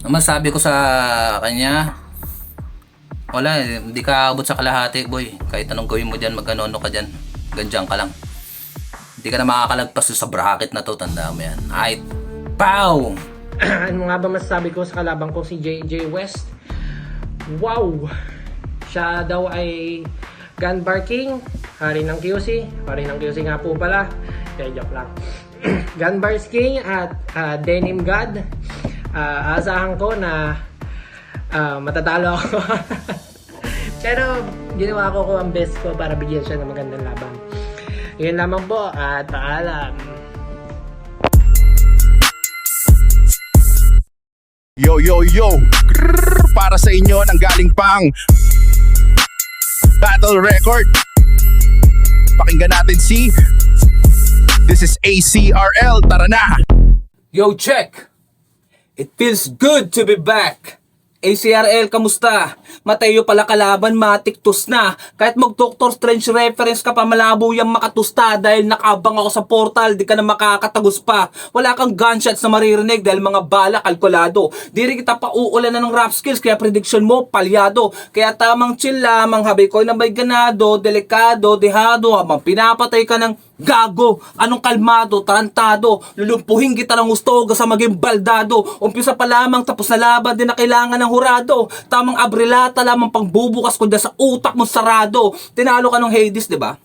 Ang masabi ko sa kanya, wala, hindi ka abot sa kalahati, boy. Kahit anong gawin mo dyan, mag-ano ka dyan. Gandiyan ka lang. Hindi ka na makakalagpas sa bracket na to, tandaan mo yan. Ay, pow! Ano nga ba masasabi ko sa kalabang ko si JJ West? Wow! Siya daw ay gun barking, hari ng QC. Hari ng QC nga po pala. Kaya joke lang. Gun barking at denim god. Asahan ko na matatalo ako. Pero ginawa ko ang best ko para bigyan siya ng magandang laban. Yun lamang po at paalam. Yo, yo, yo! Grrr, para sa inyo nang galing pang Battle Record. Pakinggan natin si This is ACRL, tara na! Yo, check! It feels good to be back! ACRL, kamusta? Mateo pala kalaban, matiktos na. Kahit mag-Doctor Strange reference ka pa, malabo yung makatusta. Dahil nakabang ako sa portal, di ka na makakatagos pa. Wala kang gunshots na maririnig dahil mga bala kalkulado. Di rin kita pa uulan na ng rap skills, kaya prediction mo, palyado. Kaya tamang chill lamang, habi ko na may ganado, delikado, dehado, habang pinapatay ka ng gago. Anong kalmado, tarantado, lulumpuhin kita ng gusto sa maging baldado. Umpisa pa lamang, tapos na laban, di na kailangan ng hurado. Tamang abrilata lamang pangbubukas ko dyan sa utak mo sarado. Tinalo ka ng Hades, di ba?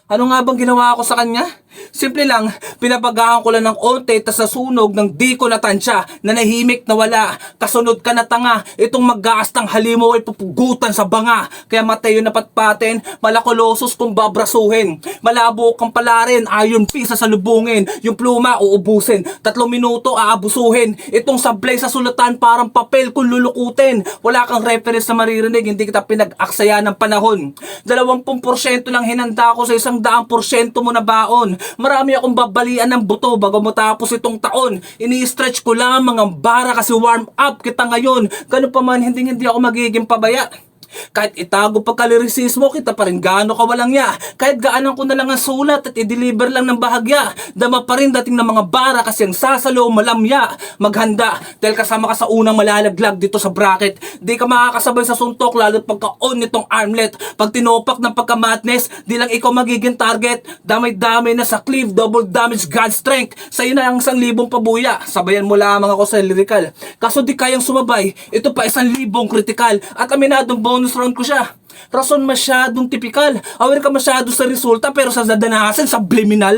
Ano nga bang ginawa ko sa kanya? Simple lang, pinapagahan ko lang ng onte tas nasunog ng di ko natansya, nanahimik na wala, kasunod ka na tanga, itong mag-gaastang halimaw ay pupugutan sa banga, kaya Mateo na patpatin, malakulosos kung babrasuhin, malabo kang palarin, ayon pisa sa lubungin, yung pluma uubusin, 3 minuto aabusuhin, itong sablay sa sulatan parang papel kung lulukutin, wala kang reference na maririnig, hindi kita pinag-aksaya ng panahon, 20% lang hinanda ko sa 100% mo na baon. Marami akong babalian ng buto bago matapos itong taon. Ini-stretch ko lamang ang bara kasi warm up kita ngayon. Ganun pa man, hindi ako magiging pabaya. Kahit itago pa kalirisismo, kita pa rin gaano kawalang ya. Kahit gaanan ko na lang ang sulat at i-deliver lang ng bahagya, dama pa rin dating ng mga bara kasi ang sasalo malamya. Maghanda dahil kasama ka sa unang malalaglag dito sa bracket. Di ka makakasabay sa suntok lalo't pagka-on nitong armlet. Pag tinopak ng pagka-madness, di lang ikaw magiging target. Damay-damay na sa cleave, double damage, God strength. Sa'yo na ang 1,000 pabuya. Sabayan mo lamang ako sa lyrical. Kaso di kayang sumabay, ito pa 1,000 critical. At aminadong bonus round ko siya. Rason masyadong tipikal. Aware ka masyado sa resulta pero sa dadanasan, subliminal.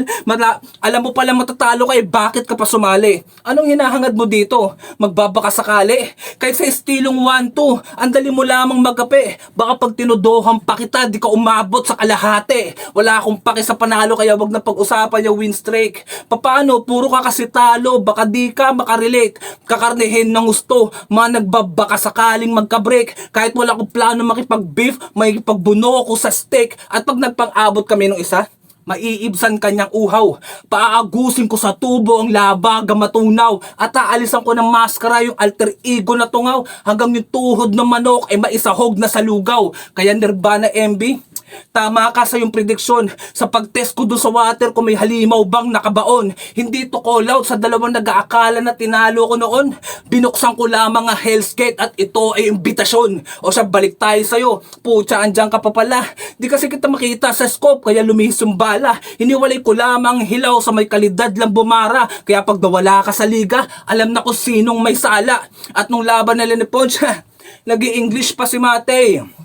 Alam mo pala matatalo ka bakit ka pa sumali? Anong hinahangad mo dito? Magbabaka sakali. Kahit sa estilong 1-2, ang dali mo lamang magape. Baka pag tinudohan pa kita, di ka umabot sa kalahati. Wala akong paki sa panalo kaya wag na pag-usapan yung win streak. Paano? Puro ka kasi talo. Baka di ka makarelate. Kakarnehin ng gusto. Mga nagbabaka sakaling magka-break. Kahit wala akong plano makipag-beef, may pagbuno ko sa steak at pag nagpang-abot kami ng isa, maiibsan kanyang uhaw. Paagusin ko sa tubo ang labaga matunaw at aalisan ko ng maskara yung alter ego na tungaw hanggang yung tuhod ng manok ay maisahog na sa lugaw. Kaya Nirvana MB, tama ka sa yung prediksyon. Sa pagtest ko doon sa water kung may halimaw bang nakabaon. Hindi to call out sa dalawang nag-aakala na tinalo ko noon. Binuksan ko lamang ang Hell's Gate at ito ay imbitasyon. O siya, balik tayo sa'yo. Pucha, andyan ka pa pala. Di kasi kita makita sa scope kaya lumihis yung bala. Hiniwalay ko lamang hilaw sa may kalidad lang bumara. Kaya pag nawala ka sa liga, alam na ko sinong may sala. At nung laban nila ni Poncha, nag-i-English pa si Matey.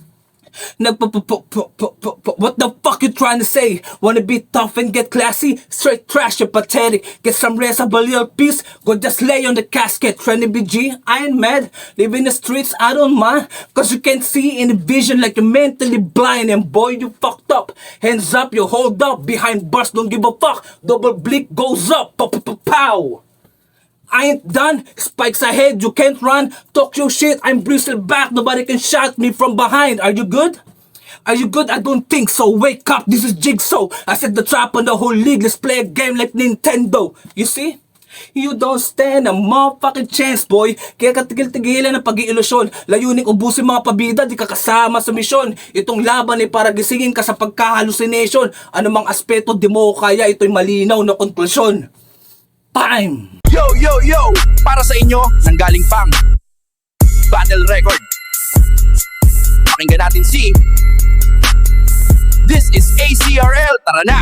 What the fuck you trying to say? Wanna be tough and get classy? Straight trash, you're pathetic. Get some rest, a little peace. Go just lay on the casket. Trying to be G, I ain't mad. Live in the streets, I don't mind. Cause you can't see in the vision like you're mentally blind. And boy, you fucked up. Hands up, you hold up. Behind bars, don't give a fuck. Double blick goes up. Pow. I ain't done, spikes ahead, you can't run. Talk your shit, I'm bristled back. Nobody can shot me from behind. Are you good? Are you good? I don't think so. Wake up, this is Jigsaw. I set the trap on the whole league. Let's play a game like Nintendo. You see? You don't stand a motherfucking chance, boy. Kaya katigil-tigilan ng pag-iilusyon. Layuning ubusin mga pabida, di ka kasama sa misyon. Itong laban ay para gisingin ka sa pagka-hallucination. Anumang aspeto di mo kaya, ito'y malinaw na konklusyon. time! Yo, yo, yo! Para sa inyo, nanggaling pang Battle Record. Pakinggan natin si This is ACRL. Tara na!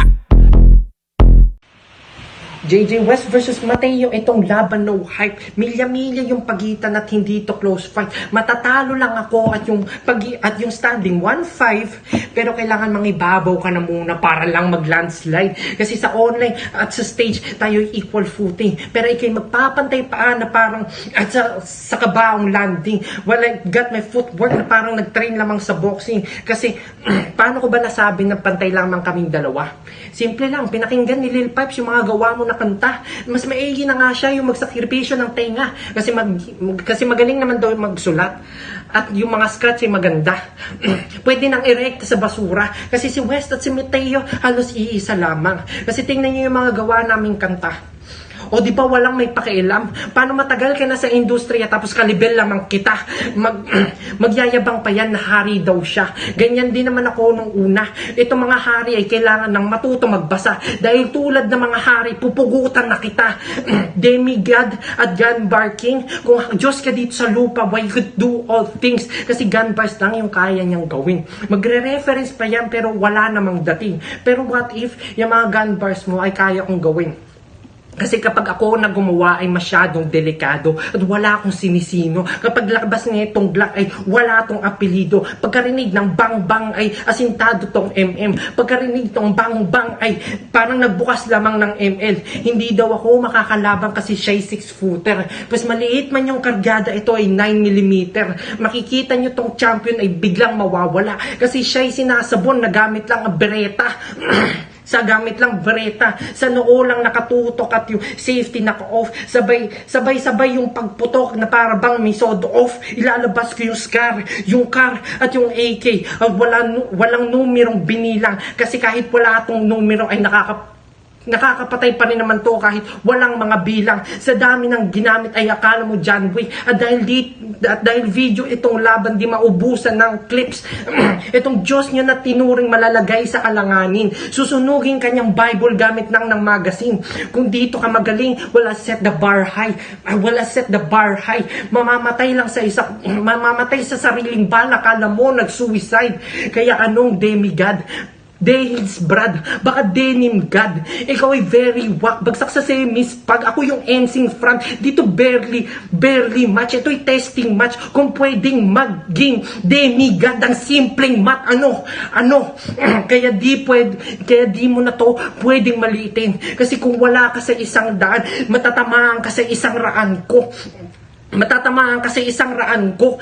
JJ West versus Mateo, itong laban no hype. Milya-milya yung pagitan at hindi to close fight. Matatalo lang ako at yung standing 1-5, pero kailangan mangibabaw ka na muna para lang mag-landslide. Kasi sa online at sa stage, tayo equal footing. Pero ikay magpapantay paa na parang at sa kabaong landing. Well, I got my footwork na parang nag-train lamang sa boxing. Kasi paano ko ba nasabi na pantay lamang kaming dalawa? Simple lang, pinakinggan ni Lil Pipes yung mga gawa mo na kanta. Mas maigi na nga siya yung magsakripisyo ng tenga. Kasi magaling naman daw magsulat. At yung mga scratch ay maganda. Pwede nang erekta sa basura. Kasi si West at si Mateo halos iisa lamang. Kasi tingnan niyo yung mga gawa naming kanta. O di ba walang may pakialam? Paano matagal ka na sa industriya tapos kalibel lamang kita? Magyayabang pa yan na hari daw siya. Ganyan din naman ako nung una. Itong mga hari ay kailangan ng matuto magbasa. Dahil tulad ng mga hari, pupugutan na kita. Demigod at gun barking. Kung Diyos ka dito sa lupa, why you could do all things? Kasi gun bars lang yung kaya niyang gawin. Magre-reference pa yan pero wala namang dating. Pero what if yung mga gun bars mo ay kaya kong gawin? Kasi kapag ako na gumawa ay masyadong delikado at wala akong sinisino. Kapag labas niya itong Glock ay wala tong apelido. Pagkarinig ng bang-bang ay asintado tong MM. Pagkarinig tong bang-bang ay parang nagbukas lamang ng ML. Hindi daw ako makakalaban kasi siya'y 6-footer. Mas maliit man yung kargada, ito ay 9mm. Makikita nyo tong champion ay biglang mawawala. Kasi siya'y sinasabon na gamit lang ang bereta. Sa gamit lang bereta, sa noo lang nakatutok at yung safety naka-off, sabay yung pagputok na para bang may sod off, ilalabas ko yung scar, yung car at yung AK, at walang numerong binilang, kasi kahit wala atong numero ay nakakapatay pa rin naman to kahit walang mga bilang. Sa dami ng ginamit ay akala mo John Wick. At dahil video itong laban di maubusan ng clips. Itong Diyos niya na tinuring malalagay sa alanganin. Susunugin kanyang Bible gamit lang ng magazine. Kung dito ka magaling, wala set the bar high. Wala set the bar high. Mamamatay sa sariling bala. Kala mo nag-suicide. Kaya anong demigod? Dehils Brad, baka denim God. Ikaw ay very whack. Bagsak sa semis pag ako yung ensing front. Dito barely match. Ito'y testing match. Kung pwedeng maging demigod ang simpleng mat. Ano? Kaya di mo na to pwedeng maliitin. Kasi kung wala ka sa isang daan, matatamaan ka sa isang raan ko. Matatamaan kasi isang raan ko.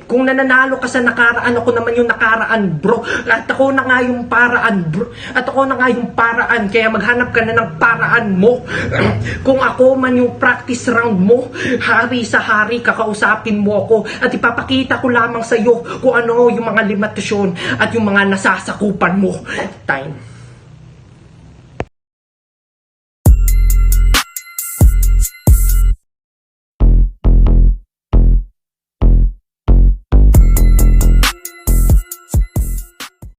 Kung nananalo ka sa nakaraan, ako naman yung nakaraan, bro. At ako na nga yung paraan, bro. At ako na nga yung paraan. Kaya maghanap ka na ng paraan mo. Kung ako man yung practice round mo, hari sa hari, kakausapin mo ako. At ipapakita ko lamang sa iyo kung ano yung mga limitasyon at yung mga nasasakupan mo. Time.